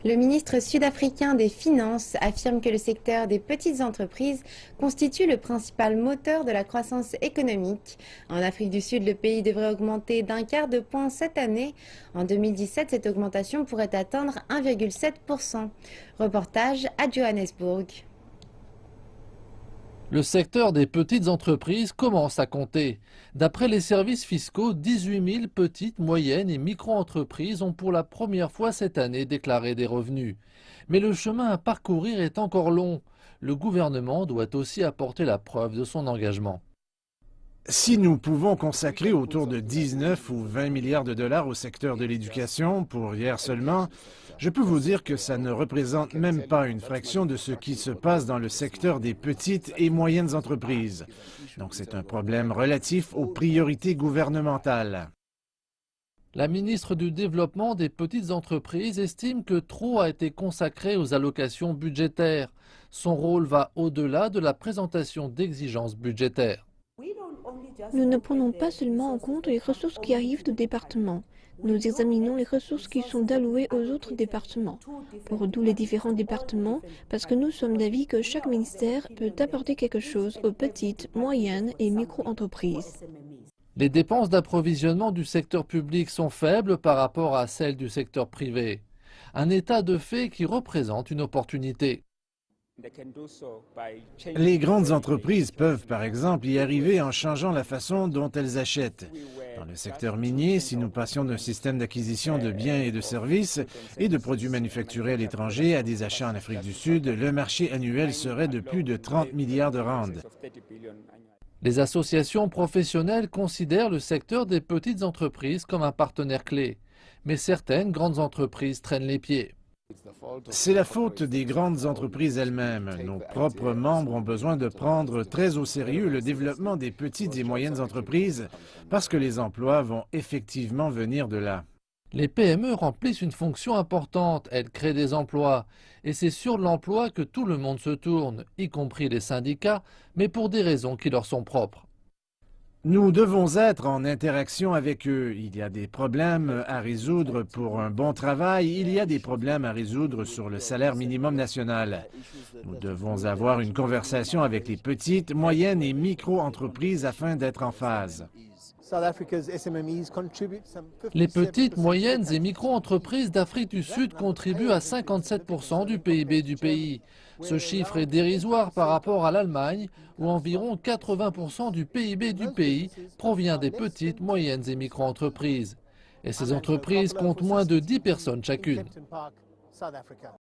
Le ministre sud-africain des Finances affirme que le secteur des petites entreprises constitue le principal moteur de la croissance économique. En Afrique du Sud, le pays devrait augmenter d'un quart de point cette année. En 2017, cette augmentation pourrait atteindre 1,7%. Reportage à Johannesburg. Le secteur des petites entreprises commence à compter. D'après les services fiscaux, 18 000 petites, moyennes et micro-entreprises ont pour la première fois cette année déclaré des revenus. Mais le chemin à parcourir est encore long. Le gouvernement doit aussi apporter la preuve de son engagement. Si nous pouvons consacrer autour de 19 ou 20 milliards de dollars au secteur de l'éducation, pour hier seulement, je peux vous dire que ça ne représente même pas une fraction de ce qui se passe dans le secteur des petites et moyennes entreprises. Donc c'est un problème relatif aux priorités gouvernementales. La ministre du Développement des petites entreprises estime que trop a été consacré aux allocations budgétaires. Son rôle va au-delà de la présentation d'exigences budgétaires. Nous ne prenons pas seulement en compte les ressources qui arrivent du département. Nous examinons les ressources qui sont allouées aux autres départements, pour tous les différents départements, parce que nous sommes d'avis que chaque ministère peut apporter quelque chose aux petites, moyennes et micro-entreprises. Les dépenses d'approvisionnement du secteur public sont faibles par rapport à celles du secteur privé. Un état de fait qui représente une opportunité. Les grandes entreprises peuvent, par exemple, y arriver en changeant la façon dont elles achètent. Dans le secteur minier, si nous passions d'un système d'acquisition de biens et de services et de produits manufacturés à l'étranger à des achats en Afrique du Sud, le marché annuel serait de plus de 30 milliards de rand. Les associations professionnelles considèrent le secteur des petites entreprises comme un partenaire clé. Mais certaines grandes entreprises traînent les pieds. C'est la faute des grandes entreprises elles-mêmes. Nos propres membres ont besoin de prendre très au sérieux le développement des petites et moyennes entreprises parce que les emplois vont effectivement venir de là. Les PME remplissent une fonction importante, elles créent des emplois. Et c'est sur l'emploi que tout le monde se tourne, y compris les syndicats, mais pour des raisons qui leur sont propres. Nous devons être en interaction avec eux. Il y a des problèmes à résoudre pour un bon travail. Il y a des problèmes à résoudre sur le salaire minimum national. Nous devons avoir une conversation avec les petites, moyennes et micro-entreprises afin d'être en phase. Les petites, moyennes et micro-entreprises d'Afrique du Sud contribuent à 57% du PIB du pays. Ce chiffre est dérisoire par rapport à l'Allemagne, où environ 80% du PIB du pays provient des petites, moyennes et micro-entreprises. Et ces entreprises comptent moins de 10 personnes chacune.